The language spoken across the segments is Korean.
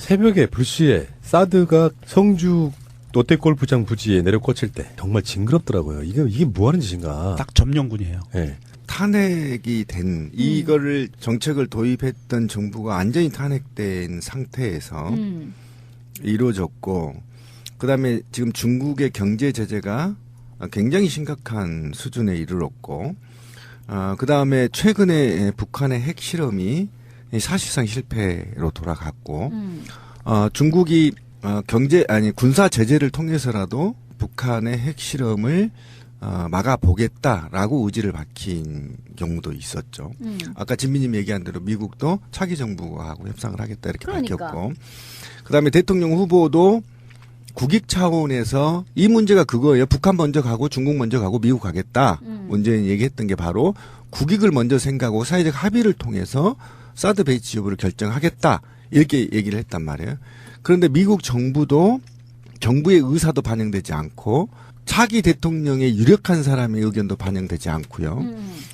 새벽에 불시에 사드가 성주 롯데골프장 부지에 내려꽂힐 때 정말 징그럽더라고요. 이게 뭐 하는 짓인가. 딱 점령군이에요. 네. 탄핵이 된 이거를 정책을 도입했던 정부가 완전히 탄핵된 상태에서 이루어졌고 그다음에 지금 중국의 경제 제재가 굉장히 심각한 수준에 이르렀고 그다음에 최근에 북한의 핵실험이 사실상 실패로 돌아갔고 중국이 군사 제재를 통해서라도 북한의 핵실험을 막아보겠다라고 의지를 밝힌 경우도 있었죠. 아까 진미님 얘기한 대로 미국도 차기 정부하고 협상을 하겠다 이렇게 밝혔고 그다음에 대통령 후보도 국익 차원에서 이 문제가 그거예요. 북한 먼저 가고 중국 먼저 가고 미국 가겠다. 문재인 얘기했던 게 바로 국익을 먼저 생각하고 사회적 합의를 통해서 사드 배치 여부를 결정하겠다. 이렇게 얘기를 했단 말이에요. 그런데 미국 정부도 정부의 의사도 반영되지 않고 차기 대통령의 유력한 사람의 의견도 반영되지 않고요.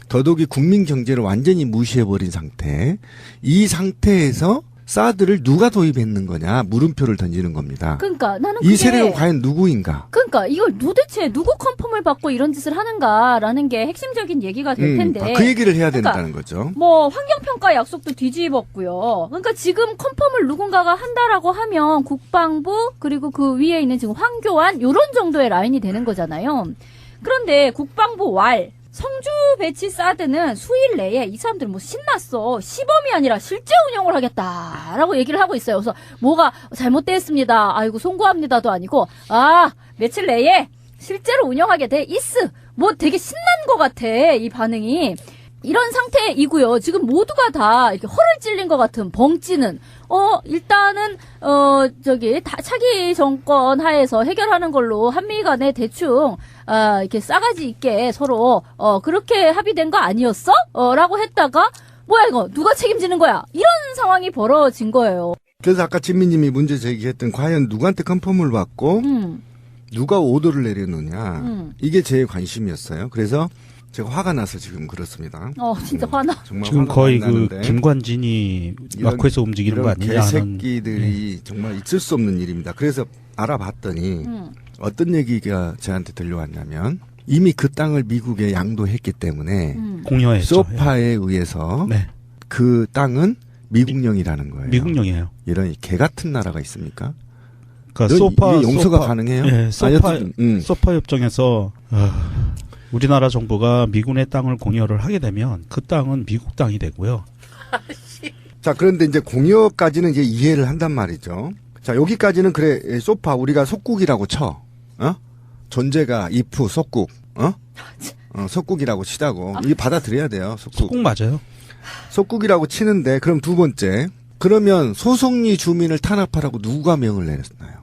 더더욱이 국민 경제를 완전히 무시해버린 상태. 이 상태에서 사드를 누가 도입했는 거냐 물음표를 던지는 겁니다. 그러니까 나는 이 세력은 과연 누구인가? 그러니까 이걸 도대체 누구 컨펌을 받고 이런 짓을 하는가라는 게 핵심적인 얘기가 될 텐데. 그 얘기를 해야 된다는 거죠. 뭐 환경평가 약속도 뒤집었고요. 그러니까 지금 컨펌을 누군가가 한다라고 하면 국방부 그리고 그 위에 있는 지금 황교안 이런 정도의 라인이 되는 거잖아요. 그런데 국방부 왈 성주 배치 사드는 수일 내에 이 사람들은 뭐 신났어. 시범이 아니라 실제 운영을 하겠다라고 얘기를 하고 있어요. 그래서 뭐가 잘못됐습니다. 아이고 송구합니다도 아니고 며칠 내에 실제로 운영하게 돼 있어. 뭐 되게 신난 것 같아 이 반응이. 이런 상태이고요. 지금 모두가 다 이렇게 허를 찔린 것 같은 벙찌는 일단은 차기 정권 하에서 해결하는 걸로 한미 간에 대충 이렇게 싸가지 있게 서로 그렇게 합의된 거 아니었어? 라고 했다가 뭐야 이거 누가 책임지는 거야? 이런 상황이 벌어진 거예요. 그래서 아까 진미님이 문제 제기했던 과연 누구한테 컨펌을 받고 누가 오더를 내려놓냐 이게 제 관심이었어요. 그래서 제가 화가 나서 지금 그렇습니다. 진짜 화나. 정말 지금 거의 그 김관진이 마크에서 움직이는 거 아니냐 하는. 개새끼들이 정말 있을 수 없는 일입니다. 그래서 알아봤더니 어떤 얘기가 저한테 들려왔냐면 이미 그 땅을 미국에 양도했기 때문에 공여했죠. 소파에 의해서 네. 그 땅은 미국령이라는 거예요. 미국령이에요. 이런 개 같은 나라가 있습니까? 그러니까 소파 용서가 가능해요? 네, 소파 협정에서 우리나라 정부가 미군의 땅을 공여를 하게 되면 그 땅은 미국 땅이 되고요. 자, 그런데 이제 공여까지는 이제 이해를 한단 말이죠. 자, 여기까지는 그래, 소파, 우리가 속국이라고 쳐. 존재가 if, 속국, 속국이라고 치자고. 이게 받아들여야 돼요, 속국. 속국 맞아요. 속국이라고 치는데, 그럼 두 번째. 그러면 소속리 주민을 탄압하라고 누가 명을 내렸나요?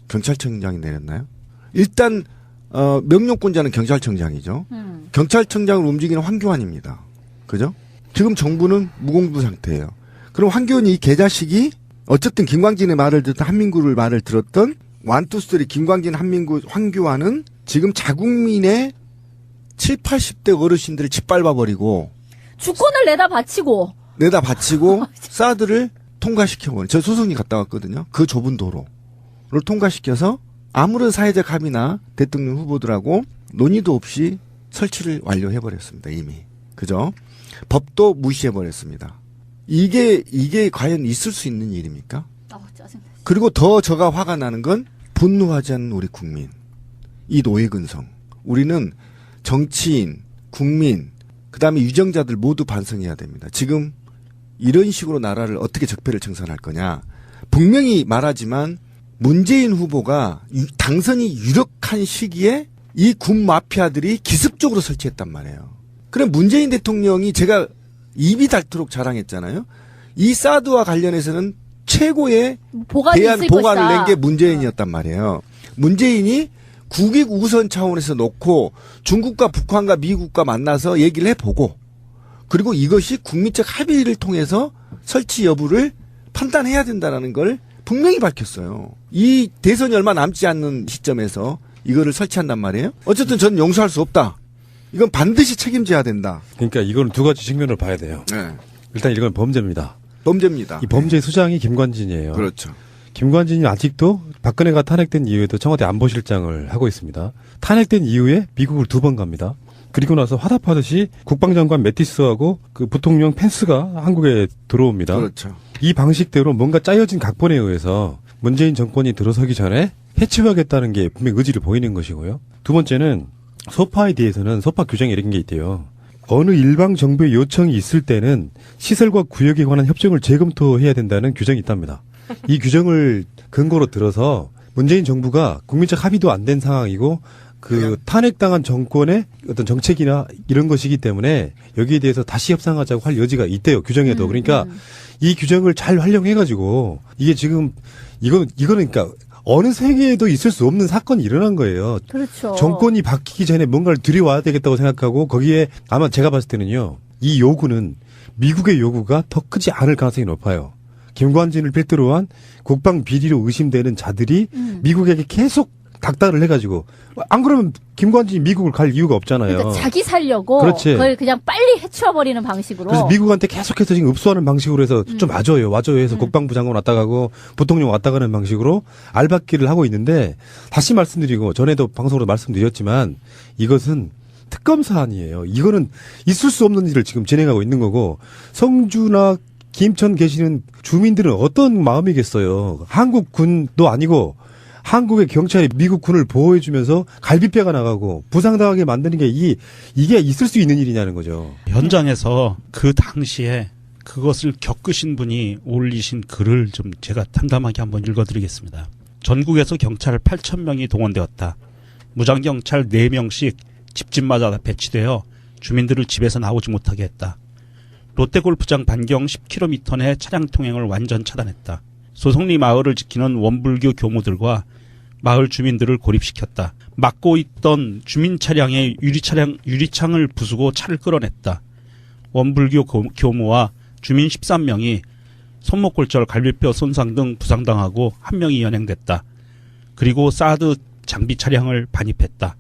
경찰청장이 내렸나요? 일단, 명령권자는 경찰청장이죠. 경찰청장을 움직이는 황교안입니다. 그죠? 지금 정부는 무공부 상태예요. 그럼 황교안이 이 개자식이 어쨌든 김광진의 말을 듣던 한민구를 말을 들었던 완투쓰리 김광진 한민구 황교안은 지금 자국민의 7, 80대 어르신들을 짓밟아버리고 주권을 내다 바치고 사드를 통과시켜버린 저 소송이 갔다 왔거든요. 그 좁은 도로를 통과시켜서 아무런 사회적 합의나 대통령 후보들하고 논의도 없이 설치를 완료해버렸습니다. 이미. 그죠? 법도 무시해버렸습니다. 이게 과연 있을 수 있는 일입니까? 짜증나. 그리고 더 제가 화가 나는 건 분노하지 않는 우리 국민. 이 노예근성. 우리는 정치인, 국민, 그 다음에 유정자들 모두 반성해야 됩니다. 지금 이런 식으로 나라를 어떻게 적폐를 청산할 거냐. 분명히 말하지만 문재인 후보가 당선이 유력한 시기에 이 군 마피아들이 기습적으로 설치했단 말이에요. 그럼 문재인 대통령이 제가 입이 닳도록 자랑했잖아요. 이 사드와 관련해서는 최고의 대안 보관을 낸 게 문재인이었단 말이에요. 문재인이 국익 우선 차원에서 놓고 중국과 북한과 미국과 만나서 얘기를 해보고 그리고 이것이 국민적 합의를 통해서 설치 여부를 판단해야 된다는 걸 분명히 밝혔어요. 이 대선이 얼마 남지 않는 시점에서 이거를 설치한단 말이에요. 어쨌든 저는 용서할 수 없다. 이건 반드시 책임져야 된다. 그러니까 이거는 두 가지 측면을 봐야 돼요. 네. 일단 이건 범죄입니다. 범죄입니다. 이 범죄의 수장이 김관진이에요. 그렇죠. 김관진이 아직도 박근혜가 탄핵된 이후에도 청와대 안보실장을 하고 있습니다. 탄핵된 이후에 미국을 2번 갑니다. 그리고 나서 화답하듯이 국방장관 매티스하고 그 부통령 펜스가 한국에 들어옵니다. 그렇죠. 이 방식대로 뭔가 짜여진 각본에 의해서 문재인 정권이 들어서기 전에 해치워야겠다는 게 분명 의지를 보이는 것이고요. 두 번째는 소파에 대해서는 소파 규정에 이런 게 있대요. 어느 일방 정부의 요청이 있을 때는 시설과 구역에 관한 협정을 재검토해야 된다는 규정이 있답니다. 이 규정을 근거로 들어서 문재인 정부가 국민적 합의도 안 된 상황이고 그 탄핵당한 정권의 어떤 정책이나 이런 것이기 때문에 여기에 대해서 다시 협상하자고 할 여지가 있대요. 규정에도. 그러니까 이 규정을 잘 활용해가지고 이게 지금 이거는 그러니까 어느 세계에도 있을 수 없는 사건이 일어난 거예요. 그렇죠. 정권이 바뀌기 전에 뭔가를 들여와야 되겠다고 생각하고 거기에 아마 제가 봤을 때는요. 이 요구는 미국의 요구가 더 크지 않을 가능성이 높아요. 김관진을 필두로 한 국방 비리로 의심되는 자들이 미국에게 계속 닥달을 해가지고 안 그러면 김관진이 미국을 갈 이유가 없잖아요. 그러니까 자기 살려고 그렇지. 그걸 그냥 빨리 해치워버리는 방식으로. 그래서 미국한테 계속해서 지금 읍수하는 방식으로 해서 좀 와줘요 해서 국방부 장관 왔다 가고 부통령 왔다 가는 방식으로 알박기를 하고 있는데 다시 말씀드리고 전에도 방송으로 말씀드렸지만 이것은 특검 사안이에요. 이거는 있을 수 없는 일을 지금 진행하고 있는 거고 성주나 김천 계시는 주민들은 어떤 마음이겠어요. 한국 군도 아니고 한국의 경찰이 미국 군을 보호해주면서 갈비뼈가 나가고 부상당하게 만드는 게 이게 있을 수 있는 일이냐는 거죠. 현장에서 그 당시에 그것을 겪으신 분이 올리신 글을 좀 제가 담담하게 한번 읽어드리겠습니다. 전국에서 경찰 8,000명이 동원되었다. 무장경찰 4명씩 집집마다 배치되어 주민들을 집에서 나오지 못하게 했다. 롯데골프장 반경 10km 내 차량 통행을 완전 차단했다. 소송리 마을을 지키는 원불교 교무들과 마을 주민들을 고립시켰다. 막고 있던 주민 차량의 유리창을 부수고 차를 끌어냈다. 원불교 교무와 주민 13명이 손목골절, 갈비뼈 손상 등 부상당하고 1명이 연행됐다. 그리고 사드 장비 차량을 반입했다.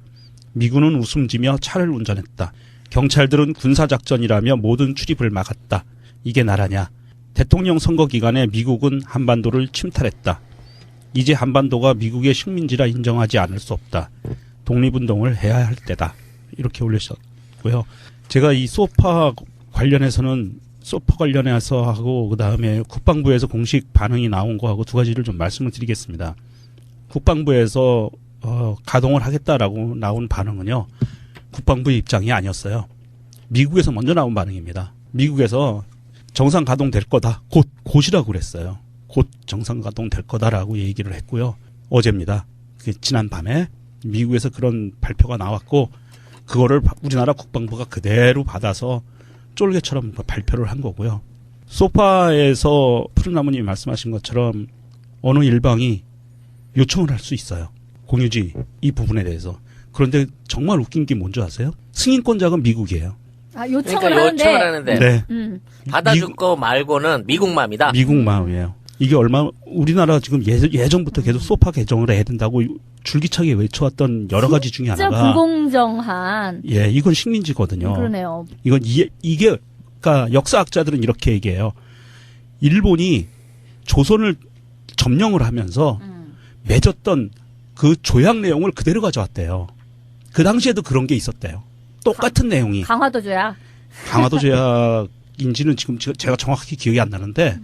미군은 웃음지며 차를 운전했다. 경찰들은 군사작전이라며 모든 출입을 막았다. 이게 나라냐? 대통령 선거 기간에 미국은 한반도를 침탈했다. 이제 한반도가 미국의 식민지라 인정하지 않을 수 없다. 독립운동을 해야 할 때다. 이렇게 올리셨고요. 제가 이 소파 관련해서 하고 그다음에 국방부에서 공식 반응이 나온 거하고 두 가지를 좀 말씀을 드리겠습니다. 국방부에서 가동을 하겠다라고 나온 반응은요. 국방부의 입장이 아니었어요. 미국에서 먼저 나온 반응입니다. 미국에서 정상 가동될 거다. 곧이라고 그랬어요. 곧 정상 가동될 거다라고 얘기를 했고요. 어제입니다. 지난 밤에 미국에서 그런 발표가 나왔고 그거를 우리나라 국방부가 그대로 받아서 쫄개처럼 발표를 한 거고요. 소파에서 푸른나무님이 말씀하신 것처럼 어느 일방이 요청을 할 수 있어요. 공유지 이 부분에 대해서. 그런데 정말 웃긴 게 뭔지 아세요? 승인권자가 미국이에요. 아, 요청을 그러니까 하는데. 요청을 하는데 네. 받아줄 거 말고는 미국 맘이다. 미국 마음이에요. 이게 우리나라 지금 예전부터 계속 소파 개정을 해야 된다고 줄기차게 외쳐왔던 여러 가지 중에 진짜 하나가. 불공정한. 예, 이건 식민지거든요. 그러네요. 이건 이게, 그러니까 역사학자들은 이렇게 얘기해요. 일본이 조선을 점령을 하면서 맺었던 그 조약 내용을 그대로 가져왔대요. 그 당시에도 그런 게 있었대요. 똑같은 내용이. 강화도 조약. 강화도 조약인지는 지금 제가 정확히 기억이 안 나는데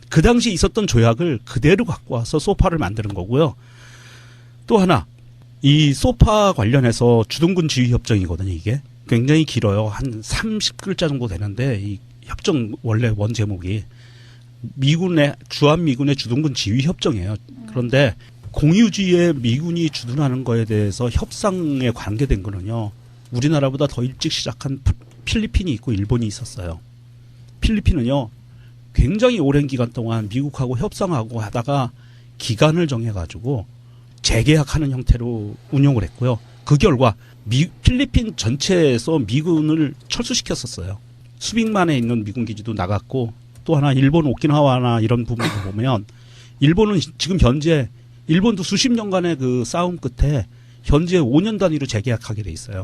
그 당시 있었던 조약을 그대로 갖고 와서 소파를 만드는 거고요. 또 하나 이 소파 관련해서 주둔군 지휘협정이거든요. 이게 굉장히 길어요. 한 30글자 정도 되는데 이 협정 원래 원 제목이 주한미군의 주둔군 지휘협정이에요. 그런데 공유지에 미군이 주둔하는 거에 대해서 협상에 관계된 거는요. 우리나라보다 더 일찍 시작한 필리핀이 있고 일본이 있었어요. 필리핀은요. 굉장히 오랜 기간 동안 미국하고 협상하고 하다가 기간을 정해가지고 재계약하는 형태로 운용을 했고요. 그 결과 필리핀 전체에서 미군을 철수시켰었어요. 수빅만에 있는 미군 기지도 나갔고 또 하나 일본 오키나와나 이런 부분을 보면 일본은 지금 현재 일본도 수십 년간의 그 싸움 끝에 현재 5년 단위로 재계약하게 돼 있어요.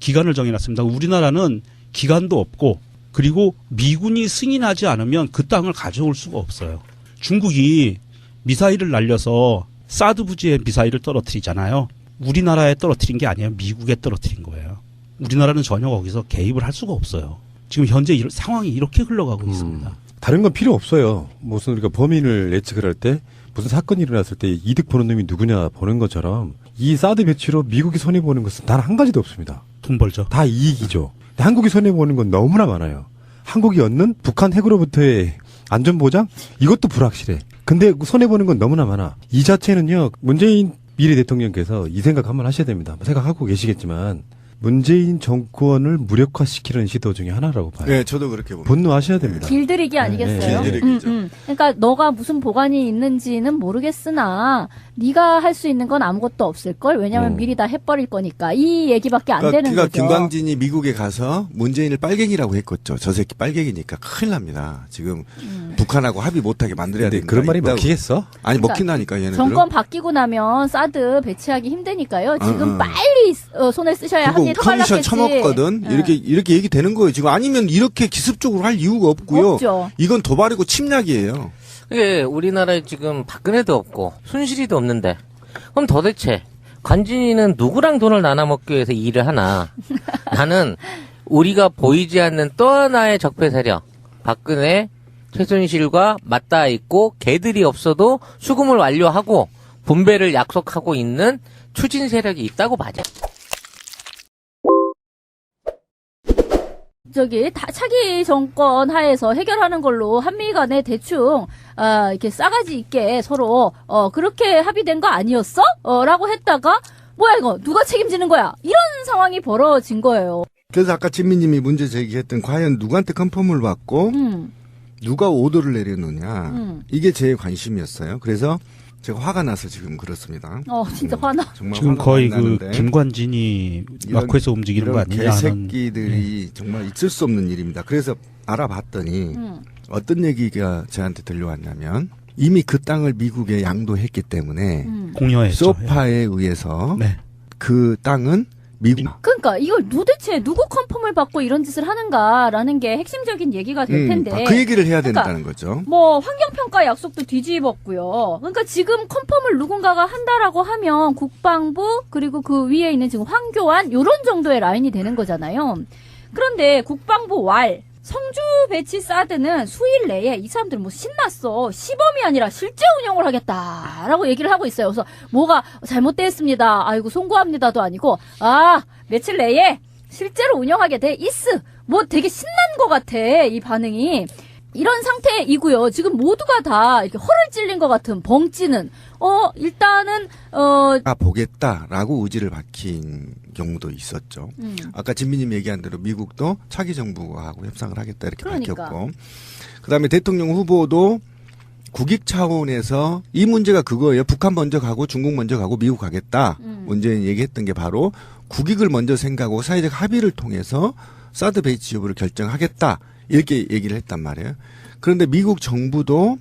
기간을 정해놨습니다. 우리나라는 기간도 없고 그리고 미군이 승인하지 않으면 그 땅을 가져올 수가 없어요. 중국이 미사일을 날려서 사드 부지에 미사일을 떨어뜨리잖아요. 우리나라에 떨어뜨린 게 아니에요. 미국에 떨어뜨린 거예요. 우리나라는 전혀 거기서 개입을 할 수가 없어요. 지금 현재 상황이 이렇게 흘러가고 있습니다. 다른 건 필요 없어요. 무슨 우리가 범인을 예측을 할 때 무슨 사건이 일어났을 때 이득 보는 놈이 누구냐 보는 것처럼 이 사드 배치로 미국이 손해보는 것은 단 한 가지도 없습니다. 돈 벌죠. 다 이익이죠. 근데 한국이 손해보는 건 너무나 많아요. 한국이 얻는 북한 핵으로부터의 안전보장? 이것도 불확실해. 근데 손해보는 건 너무나 많아. 이 자체는요, 문재인 미래 대통령께서 이 생각 한번 하셔야 됩니다. 생각하고 계시겠지만, 문재인 정권을 무력화시키는 시도 중에 하나라고 봐요. 네, 저도 그렇게 봅니다. 분노하셔야 됩니다. 길들이기 아니겠어요? 길들이기죠. 그러니까 너가 무슨 보관이 있는지는 모르겠으나 네가 할 수 있는 건 아무것도 없을 걸. 왜냐하면 미리 다 해버릴 거니까. 이 얘기밖에 안 되는 그러니까 거죠. 김광진이 미국에 가서 문재인을 빨갱이라고 했겠죠. 저 새끼 빨갱이니까 큰일 납니다. 지금 북한하고 합의 못하게 만들어야 근데 된다. 그런 말이 먹히겠어? 아니 그러니까 먹힌다니까 얘네들은. 정권 바뀌고 나면 사드 배치하기 힘드니까요. 지금 빨리 손을 쓰셔야 그거 합니다. 커미션 처먹거든. 이렇게 얘기 되는 거예요. 지금 아니면 이렇게 기습적으로 할 이유가 없고요. 없죠. 이건 도발이고 침략이에요. 예, 우리나라에 지금 박근혜도 없고 손실이도 없는데 그럼 도대체 관진이는 누구랑 돈을 나눠 먹기 위해서 일을 하나? 나는 우리가 보이지 않는 또 하나의 적폐 세력 박근혜, 최순실과 맞닿아 있고 걔들이 없어도 수금을 완료하고 분배를 약속하고 있는 추진 세력이 있다고 봐요. 차기 정권 하에서 해결하는 걸로 한미 간에 대충 이렇게 싸가지 있게 서로 그렇게 합의된 거 아니었어? 라고 했다가 뭐야 이거 누가 책임지는 거야? 이런 상황이 벌어진 거예요. 그래서 아까 진미님이 문제 제기했던 과연 누구한테 컨펌을 받고 누가 오더를 내렸느냐 이게 제 관심이었어요. 그래서 제가 화가 나서 지금 그렇습니다. 진짜 화나. 정말 지금 화가 거의 나는데 김관진이 마크에서 움직이는 거 이런 아니냐 하는. 개새끼들이 정말 있을 수 없는 일입니다. 그래서 알아봤더니 어떤 얘기가 저한테 들려왔냐면 이미 그 땅을 미국에 양도했기 때문에 공여했죠. 소파에 의해서 네. 그 땅은 미국. 그러니까 이걸 도대체 누구 컨펌을 받고 이런 짓을 하는가라는 게 핵심적인 얘기가 될 텐데. 그 얘기를 해야 그러니까 된다는 거죠. 뭐 환경평가 약속도 뒤집었고요. 그러니까 지금 컨펌을 누군가가 한다라고 하면 국방부 그리고 그 위에 있는 지금 황교안 요런 정도의 라인이 되는 거잖아요. 그런데 국방부 성주 배치 사드는 수일 내에 이 사람들 뭐 신났어. 시범이 아니라 실제 운영을 하겠다라고 얘기를 하고 있어요. 그래서 뭐가 잘못됐습니다. 아이고 송구합니다도 아니고 며칠 내에 실제로 운영하게 돼 있어. 뭐 되게 신난 것 같아 이 반응이. 이런 상태이고요. 지금 모두가 다 이렇게 허를 찔린 것 같은 벙찌는 일단은 보겠다라고 의지를 밝힌 경우도 있었죠. 아까 진미님 얘기한 대로 미국도 차기 정부하고 협상을 하겠다 이렇게 그러니까. 밝혔고, 그다음에 대통령 후보도 국익 차원에서 이 문제가 그거예요. 북한 먼저 가고 중국 먼저 가고 미국 가겠다. 문재인 얘기했던 게 바로 국익을 먼저 생각하고 사회적 합의를 통해서 사드 배치 여부를 결정하겠다. 이렇게 얘기를 했단 말이에요. 그런데 미국 정부의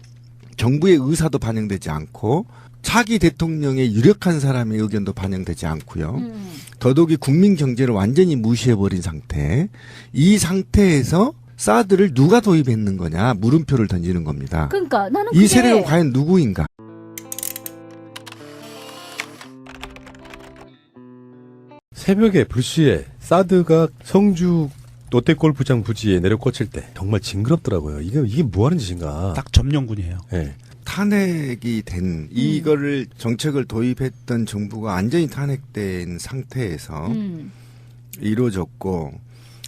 의사도 반영되지 않고 차기 대통령의 유력한 사람의 의견도 반영되지 않고요. 더더욱이 국민 경제를 완전히 무시해버린 상태. 이 상태에서 사드를 누가 도입했는 거냐 물음표를 던지는 겁니다. 그러니까 나는 이 세력은 과연 누구인가? 새벽에 불시에 사드가 성주 롯데골프장 부지에 내려 꽂힐 때 정말 징그럽더라고요. 이게 뭐 하는 짓인가. 딱 점령군이에요. 네. 탄핵이 된 이거를 정책을 도입했던 정부가 완전히 탄핵된 상태에서 이루어졌고,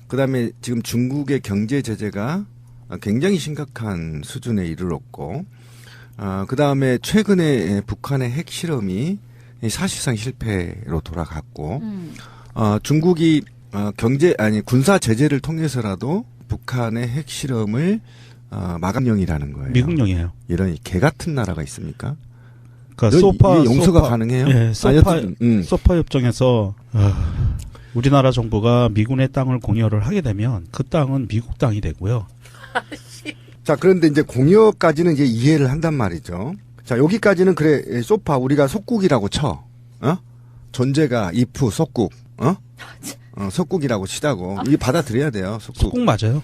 그다음에 지금 중국의 경제 제재가 굉장히 심각한 수준에 이르렀고, 그다음에 최근에 북한의 핵 실험이 사실상 실패로 돌아갔고, 중국이 군사 제재를 통해서라도 북한의 핵 실험을 마감령이라는 거예요. 미국령이에요. 이런 개 같은 나라가 있습니까? 그러니까 이게 용서가 가능해요? 네, 소파 협정에서 우리나라 정부가 미군의 땅을 공여를 하게 되면 그 땅은 미국 땅이 되고요. 자, 그런데 이제 공여까지는 이제 이해를 한단 말이죠. 자, 여기까지는 그래, 소파 우리가 속국이라고 쳐. 존재가 속국, 속국이라고 치자고. 이게 받아들여야 돼요, 속국. 속국 맞아요.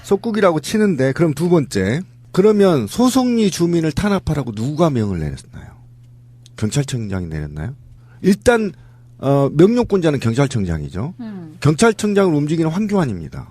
속국이라고 치는데 그럼 두 번째. 그러면 소송리 주민을 탄압하라고 누가 명을 내렸나요? 경찰청장이 내렸나요? 일단 명령권자는 경찰청장이죠. 경찰청장을 움직이는 황교안입니다.